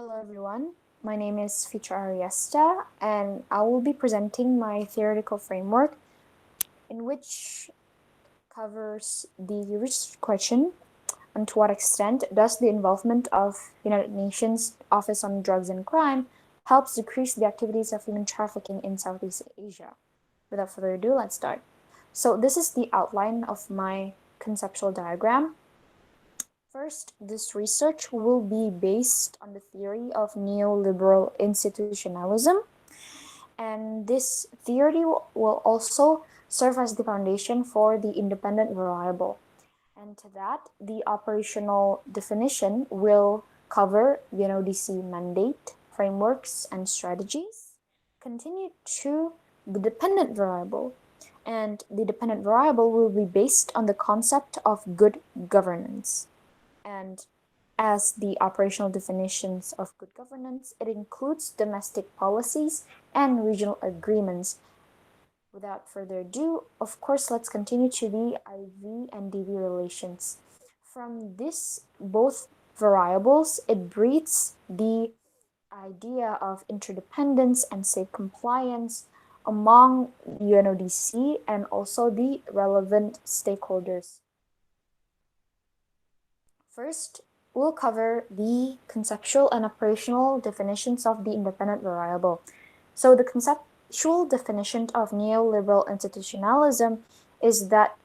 Hello everyone, my name is Fitra Ariesta and I will be presenting my theoretical framework in which covers the research question on to what extent does the involvement of United Nations Office on Drugs and Crime helps decrease the activities of human trafficking in Southeast Asia. Without further ado, let's start. So this is the outline of my conceptual diagram. First, this research will be based on the theory of neoliberal institutionalism, and this theory will also serve as the foundation for the independent variable. And to that, the operational definition will cover UNODC mandate, frameworks, and strategies. Continue to the dependent variable, and the dependent variable will be based on the concept of good governance. And as the operational definitions of good governance, it includes domestic policies and regional agreements. Without further ado, of course, let's continue to the IV and DV relations. From this both variables, it breeds the idea of interdependence and safe compliance among UNODC and also the relevant stakeholders. First, we'll cover the conceptual and operational definitions of the independent variable. So the conceptual definition of neoliberal institutionalism is that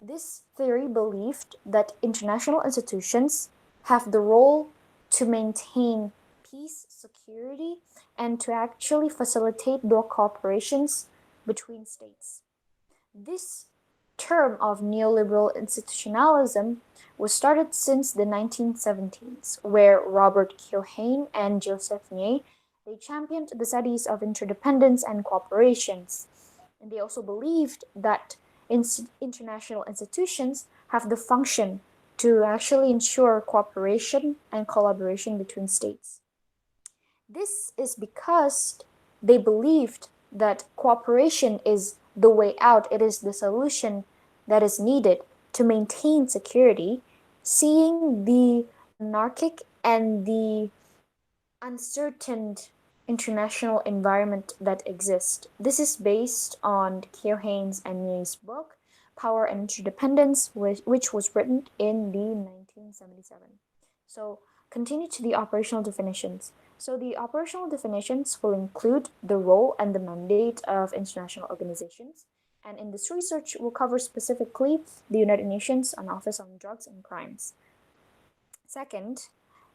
this theory believed that international institutions have the role to maintain peace, security, and to actually facilitate dual cooperations between states. This term of neoliberal institutionalism was started since the 1970s, where Robert Keohane and Joseph Nye, they championed the studies of interdependence and cooperations. And they also believed that international institutions have the function to actually ensure cooperation and collaboration between states. This is because they believed that cooperation is the way out, it is the solution that is needed to maintain security, seeing the anarchic and the uncertain international environment that exists. This is based on Keohane's and Nye's book, Power and Interdependence, which was written in the 1977. So continue to the operational definitions. So the operational definitions will include the role and the mandate of international organizations. And in this research, we'll cover specifically the United Nations Office on Drugs and Crimes. Second,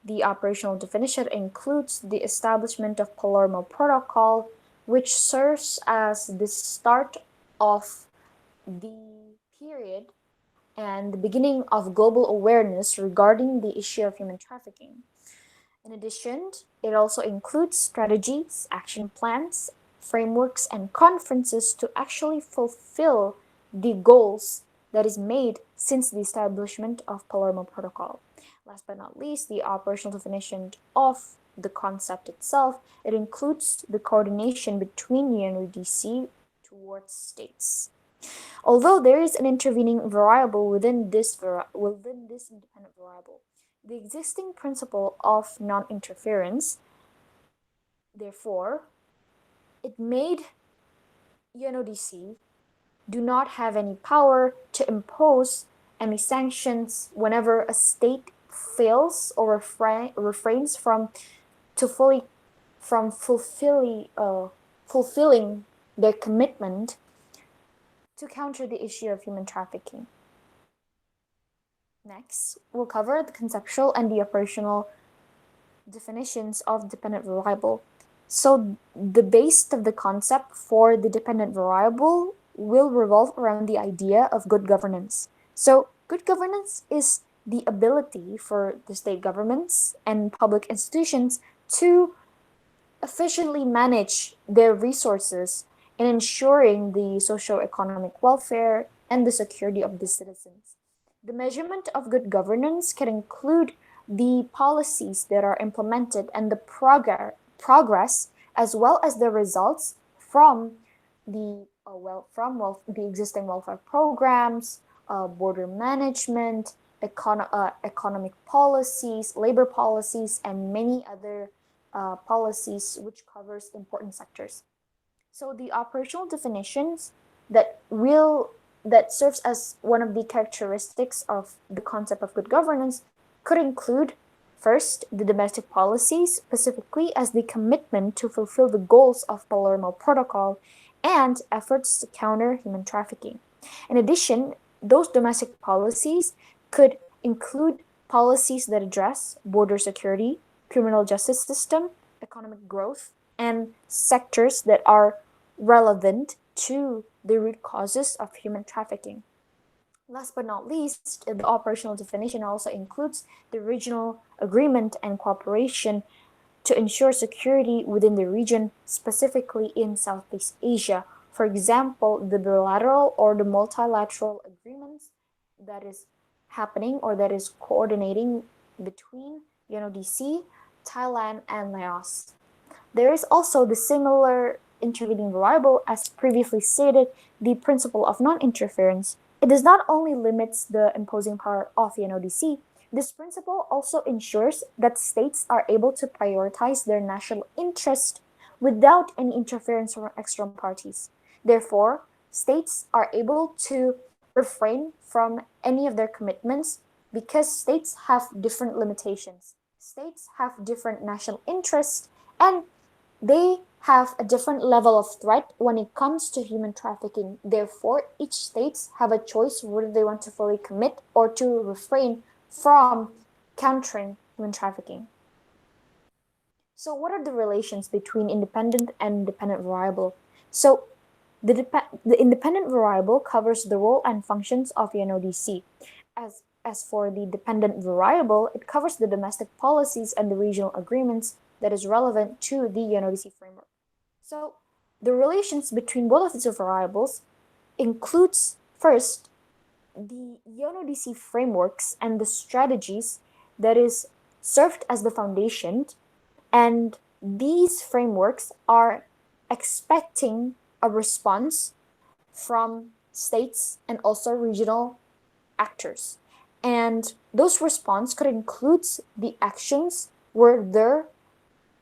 the operational definition includes the establishment of Palermo Protocol, which serves as the start of the period and the beginning of global awareness regarding the issue of human trafficking. In addition, it also includes strategies, action plans, frameworks, and conferences to actually fulfill the goals that is made since the establishment of Palermo Protocol. Last but not least, the operational definition of the concept itself, it includes the coordination between UNODC towards states. Although there is an intervening variable within this independent variable, the existing principle of non-interference, therefore, it made UNODC do not have any power to impose any sanctions whenever a state fails or refrains from fulfilling their commitment to counter the issue of human trafficking. Next, we'll cover the conceptual and the operational definitions of dependent variable. So the base of the concept for the dependent variable will revolve around the idea of good governance. So good governance is the ability for the state governments and public institutions to efficiently manage their resources in ensuring the socio-economic welfare and the security of the citizens. The measurement of good governance can include the policies that are implemented and the progress as well as the results from the existing welfare programs, border management, economic policies, labor policies, and many other policies which covers important sectors. So the operational definitions that will that serves as one of the characteristics of the concept of good governance could include first the domestic policies, specifically as the commitment to fulfill the goals of Palermo Protocol and efforts to counter human trafficking. In addition, those domestic policies could include policies that address border security, criminal justice system, economic growth, and sectors that are relevant to the root causes of human trafficking. Last but not least, the operational definition also includes the regional agreement and cooperation to ensure security within the region, specifically in Southeast Asia. For example, the bilateral or the multilateral agreements that is happening or that is coordinating between UNODC, Thailand, and Laos. There is also the similar intervening variable, as previously stated, the principle of non-interference. It does not only limits the imposing power of UNODC, this principle also ensures that states are able to prioritize their national interest without any interference from external parties. Therefore, states are able to refrain from any of their commitments because states have different limitations. States have different national interests and they have a different level of threat when it comes to human trafficking. Therefore, each states have a choice whether they want to fully commit or to refrain from countering human trafficking. So what are the relations between independent and dependent variable? So the independent variable covers the role and functions of UNODC. As for the dependent variable, it covers the domestic policies and the regional agreements that is relevant to the UNODC framework. So the relations between both of these variables includes first the UNODC frameworks and the strategies that is served as the foundation, and these frameworks are expecting a response from states and also regional actors. And those response could include the actions where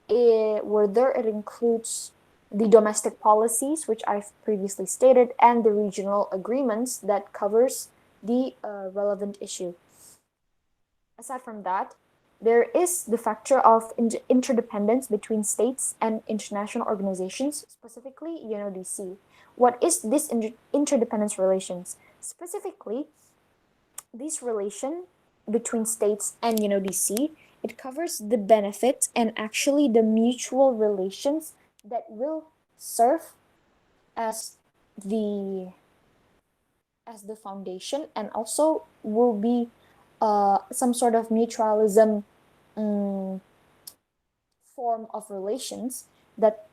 it includes the domestic policies, which I've previously stated, and the regional agreements that covers the relevant issue. Aside from that, there is the factor of interdependence between states and international organizations, specifically UNODC. What is this interdependence relations? Specifically, this relation between states and UNODC, it covers the benefits and actually the mutual relations that will serve as the foundation and also will be some sort of mutualism form of relations that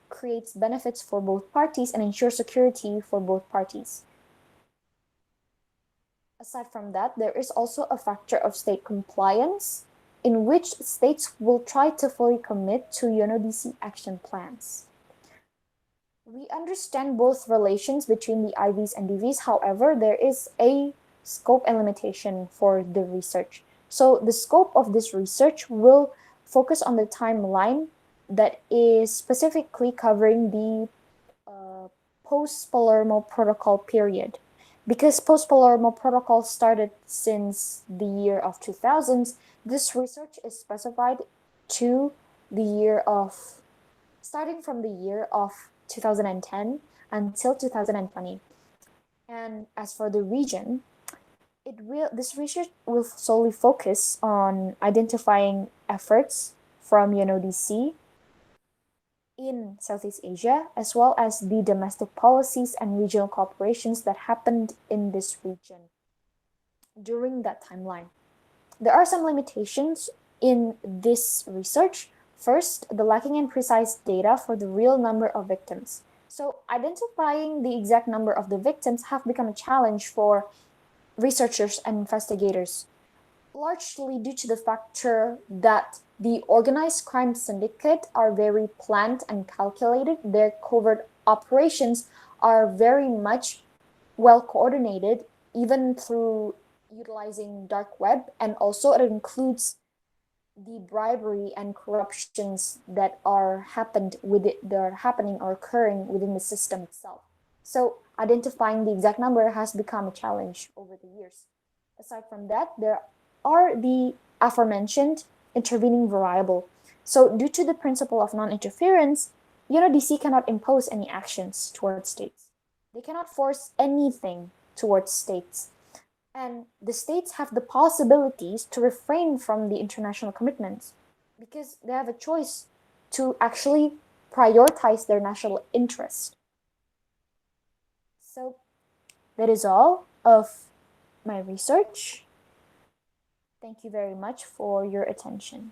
creates benefits for both parties and ensures security for both parties. Aside from that, there is also a factor of state compliance in which states will try to fully commit to UNODC action plans. We understand both relations between the IVs and DVs, however, there is a scope and limitation for the research. So the scope of this research will focus on the timeline that is specifically covering the post-Palermo Protocol period. Because post-Palermo Protocol started since the year of 2000s, this research is specified to the year of, starting from the year of 2010 until 2020. And as for the region, this research will solely focus on identifying efforts from UNODC in Southeast Asia, as well as the domestic policies and regional cooperations that happened in this region during that timeline. There are some limitations in this research. First, the lacking in precise data for the real number of victims. So identifying the exact number of the victims have become a challenge for researchers and investigators, largely due to the factor that the organized crime syndicate are very planned and calculated. Their covert operations are very much well coordinated, even through utilizing dark web, and also it includes the bribery and corruptions that are happening or occurring within the system itself. So identifying the exact number has become a challenge over the years. Aside from that, there are the aforementioned intervening variable. So due to the principle of non-interference, UNODC cannot impose any actions towards states. They cannot force anything towards states. And the states have the possibilities to refrain from the international commitments because they have a choice to actually prioritize their national interest. So that is all of my research. Thank you very much for your attention.